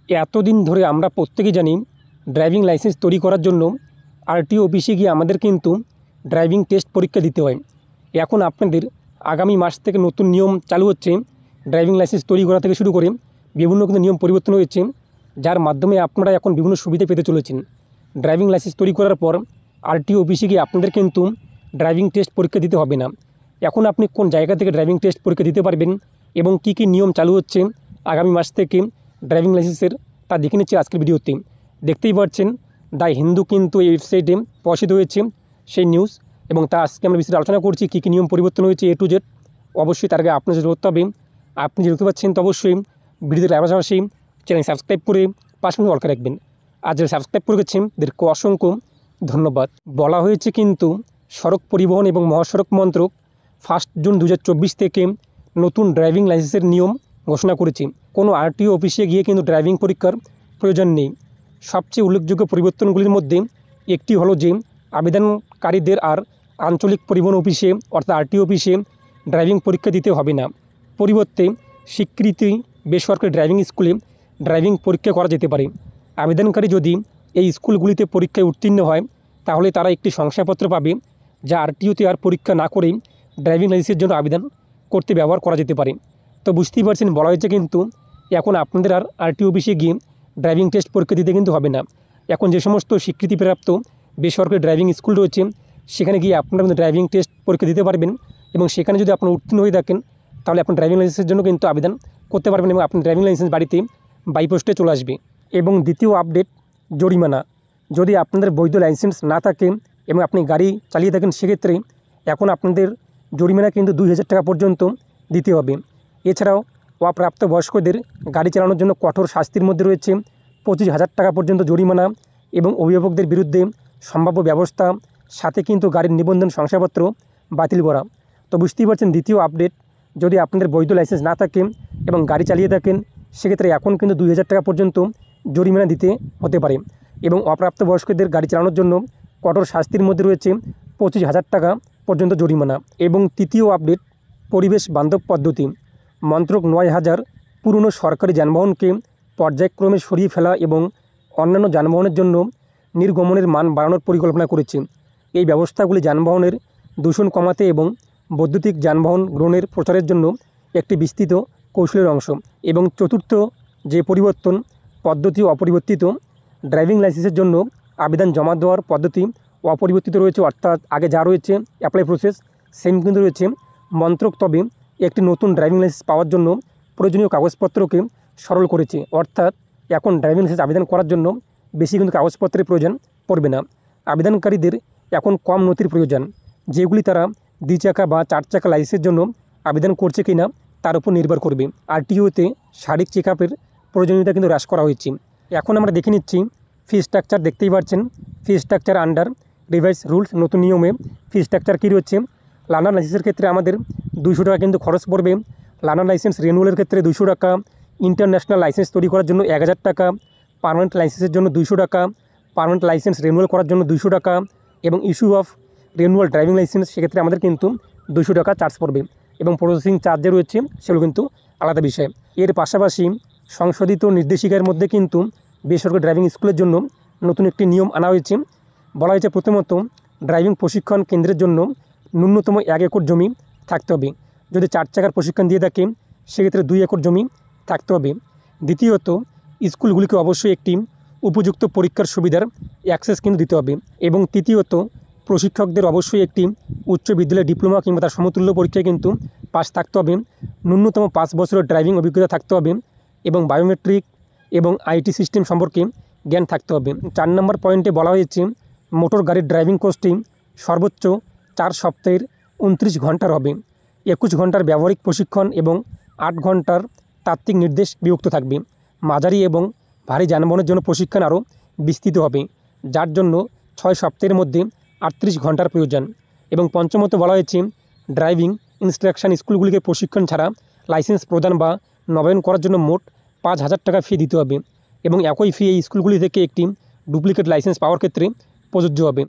এতদিন ধরে আমরা প্রত্যেকেই জানি ড্রাইভিং লাইসেন্স তৈরি করার জন্য আরটিও অফিসে গিয়ে আমাদের কিন্তু ড্রাইভিং টেস্ট পরীক্ষা দিতে হয়। এখন আপনাদের আগামী মাস থেকে নতুন নিয়ম চালু হচ্ছে। ড্রাইভিং লাইসেন্স তৈরি করা থেকে শুরু করে বিভিন্ন কিন্তু নিয়ম পরিবর্তন হয়েছে, যার মাধ্যমে আপনারা এখন বিভিন্ন সুবিধা পেতে চলেছেন। ড্রাইভিং লাইসেন্স তৈরি করার পর আরটিও অফিসে গিয়ে আপনাদের কিন্তু ড্রাইভিং টেস্ট পরীক্ষা দিতে হবে না। এখন আপনি কোন জায়গা থেকে ড্রাইভিং টেস্ট পরীক্ষা দিতে পারবেন এবং কী কী নিয়ম চালু হচ্ছে আগামী মাস থেকে ড্রাইভিং লাইসেন্সের, তা দেখে নিচ্ছি আজকের ভিডিওতে। দেখতেই পাচ্ছেন দ্য হিন্দু কিন্তু এই ওয়েবসাইটে প্রকাশিত হয়েছে সেই নিউজ, এবং তা আজকে আমরা বিস্তারিত আলোচনা করছি কী কী নিয়ম পরিবর্তন হয়েছে A to Z। অবশ্যই তার আগে আপনার যেটা করতে হবে, আপনি যে দেখতে পাচ্ছেন তো অবশ্যই ভিডিওতে পাশাপাশি চ্যানেল সাবস্ক্রাইব করে পাশে অলকা রাখবেন। আর যারা সাবস্ক্রাইব করে গেছেন তাদেরকে অসংখ্য ধন্যবাদ। বলা হয়েছে কিন্তু সড়ক পরিবহন এবং মহাসড়ক মন্ত্রক 1 জুন 2024 থেকে নতুন ড্রাইভিং লাইসেন্সের নিয়ম ঘোষণা করেছে। কোনো আরটিও অফিসে গিয়ে কিন্তু ড্রাইভিং পরীক্ষার প্রয়োজন নেই। সবচেয়ে উল্লেখযোগ্য পরিবর্তনগুলির মধ্যে একটি হলো যে আবেদনকারীদের আর আঞ্চলিক পরিবহন অফিসে অর্থাৎ আরটিও অফিসে ড্রাইভিং পরীক্ষা দিতে হবে না। পরিবর্তে স্বীকৃতি বেসরকারি ড্রাইভিং স্কুলে ড্রাইভিং পরীক্ষা করা যেতে পারে। আবেদনকারী যদি এই স্কুলগুলিতে পরীক্ষায় উত্তীর্ণ হয় তাহলে তারা একটি শংসাপত্র পাবে, যা আরটিওতে আর পরীক্ষা না করেই ড্রাইভিং লাইসেন্সের জন্য আবেদন করতে ব্যবহার করা যেতে পারে। তো বুঝতেই পারছেন, বলা হয়েছে কিন্তু এখন আপনাদের আর আরটিও অফিসে গিয়ে ড্রাইভিং টেস্ট পরীক্ষা দিতে কিন্তু হবে না। এখন যে সমস্ত স্বীকৃতিপ্রাপ্ত বেসরকারি ড্রাইভিং স্কুল রয়েছে সেখানে গিয়ে আপনারা কিন্তু ড্রাইভিং টেস্ট পরীক্ষা দিতে পারবেন, এবং সেখানে যদি আপনার উত্তীর্ণ হয়ে থাকেন তাহলে আপনি ড্রাইভিং লাইসেন্সের জন্য কিন্তু আবেদন করতে পারবেন, এবং আপনার ড্রাইভিং লাইসেন্স বাড়িতে বাই পোস্টে চলে আসবে। এবং দ্বিতীয় আপডেট, জরিমানা। যদি আপনাদের বৈধ লাইসেন্স না থাকে এবং আপনি গাড়ি চালিয়ে থাকেন সেক্ষেত্রে এখন আপনাদের জরিমানা কিন্তু 2000 টাকা পর্যন্ত দিতে হবে। এছাড়াও অপ্রাপ্ত বয়স্কদের গাড়ি চালানোর জন্য কঠোর শাস্তির মধ্যে রয়েছে 25,000 টাকা পর্যন্ত জরিমানা এবং অভিভাবকদের বিরুদ্ধে সম্ভাব্য ব্যবস্থা, সাথে কিন্তু গাড়ির নিবন্ধন শংসাপত্র বাতিল করা। তো বুঝতেই পারছেন দ্বিতীয় আপডেট, যদি আপনাদের বৈধ লাইসেন্স না থাকে এবং গাড়ি চালিয়ে থাকেন সেক্ষেত্রে এখন কিন্তু 2000 টাকা পর্যন্ত জরিমানা দিতে হতে পারে, এবং অপ্রাপ্ত বয়স্কদের গাড়ি চালানোর জন্য কঠোর শাস্তির মধ্যে রয়েছে 25,000 টাকা পর্যন্ত জরিমানা। এবং তৃতীয় আপডেট, পরিবেশ বান্ধব পদ্ধতি। মন্ত্রক 9,000 পুরনো সরকারি যানবাহনকে পর্যায়ক্রমে সরিয়ে ফেলা এবং অন্যান্য যানবাহনের জন্য নির্গমনের মান বাড়ানোর পরিকল্পনা করেছে। এই ব্যবস্থাগুলি যানবাহনের দূষণ কমাতে এবং বৈদ্যুতিক যানবাহন গ্রহণের প্রচারের জন্য একটি বিস্তৃত কৌশলের অংশ। এবং চতুর্থ যে পরিবর্তন, পদ্ধতি অপরিবর্তিত। ড্রাইভিং লাইসেন্সের জন্য আবেদন জমা দেওয়ার পদ্ধতি অপরিবর্তিত রয়েছে, অর্থাৎ আগে যা রয়েছে অ্যাপ্লাই প্রসেস সেম কিন্তু রয়েছে। মন্ত্রক তবে একটি নতুন ড্রাইভিং লাইসেন্স পাওয়ার জন্য প্রয়োজনীয় কাগজপত্রকে সরল করেছে, অর্থাৎ এখন ড্রাইভিং লাইসেন্স আবেদন করার জন্য বেশি কিন্তু কাগজপত্রের প্রয়োজন পড়বে না। আবেদনকারীদের এখন কম নথির প্রয়োজন, যেগুলি তারা 2 চাকা বা 4 চাকা লাইসেন্সের জন্য আবেদন করছে কিনা তার উপর নির্ভর করবে। আরটিওতে শারীরিক চেক আপের প্রয়োজনীয়তা কিন্তু হ্রাস করা হয়েছে। এখন আমরা দেখে নিচ্ছি ফি স্ট্রাকচার। দেখতেই পাচ্ছেন fee structure under revise rules, নতুন নিয়মে ফি স্ট্রাকচার কী রয়েছে। লার্নার লাইসেন্সের ক্ষেত্রে আমাদের 200 টাকা কিন্তু খরচ পড়বে। লার্নার লাইসেন্স রিনিউয়ালের ক্ষেত্রে 200 টাকা, ইন্টারন্যাশনাল লাইসেন্স তৈরি করার জন্য 1000 টাকা, পার্মানেন্ট লাইসেন্সের জন্য 200 টাকা, পার্মানেন্ট লাইসেন্স রিনিউয়াল করার জন্য 200 টাকা, এবং issue of renewal driving licence সেক্ষেত্রে আমাদের কিন্তু 200 টাকা চার্জ পড়বে, এবং প্রসেসিং চার্জে রয়েছে সেগুলো কিন্তু আলাদা বিষয়। এর পাশাপাশি সংশোধিত নির্দেশিকার মধ্যে কিন্তু বেসরকারি ড্রাইভিং স্কুলের জন্য নতুন একটি নিয়ম আনা হয়েছে। বলা হয়েছে প্রথমত ড্রাইভিং প্রশিক্ষণ কেন্দ্রের জন্য ন্যূনতম 1 একর জমি থাকতে হবে। যদি 4 চাকার প্রশিক্ষণ দিয়ে থাকে সেক্ষেত্রে 2 একর জমি থাকতে হবে। দ্বিতীয়ত স্কুলগুলিকে অবশ্যই একটি উপযুক্ত পরীক্ষার সুবিধার অ্যাক্সেস কিন্তু দিতে হবে। এবং তৃতীয়ত প্রশিক্ষকদের অবশ্যই একটি উচ্চ বিদ্যালয়ের ডিপ্লোমা কিংবা তার সমতুল্য পরীক্ষায় কিন্তু পাস থাকতে হবে, ন্যূনতম 5 বছরের ড্রাইভিং অভিজ্ঞতা থাকতে হবে, এবং বায়োমেট্রিক এবং আইটি সিস্টেম সম্পর্কে জ্ঞান থাকতে হবে। 4 নম্বর পয়েন্টে বলা হয়েছে মোটর গাড়ির ড্রাইভিং কোর্সটি সর্বোচ্চ 4 সপ্তাহের 29 ঘন্টার হবে। 21 ঘন্টার ব্যবহারিক প্রশিক্ষণ এবং 8 ঘন্টার তাত্ত্বিক নির্দেশ বিভক্ত থাকবে। মাঝারি এবং ভারী যানবাহনের জন্য প্রশিক্ষণ আরও বিস্তৃত হবে, যার জন্য 6 সপ্তাহের মধ্যে 38 ঘন্টার প্রয়োজন। এবং পঞ্চমত বলা হয়েছে ড্রাইভিং ইনস্ট্রাকশন স্কুলগুলিকে প্রশিক্ষণ ছাড়া লাইসেন্স প্রদান বা নবায়ন করার জন্য মোট 5,000 টাকা ফি দিতে হবে, এবং একই ফি এই স্কুলগুলি থেকে একটি ডুপ্লিকেট লাইসেন্স পাওয়ার ক্ষেত্রে প্রযোজ্য হবে।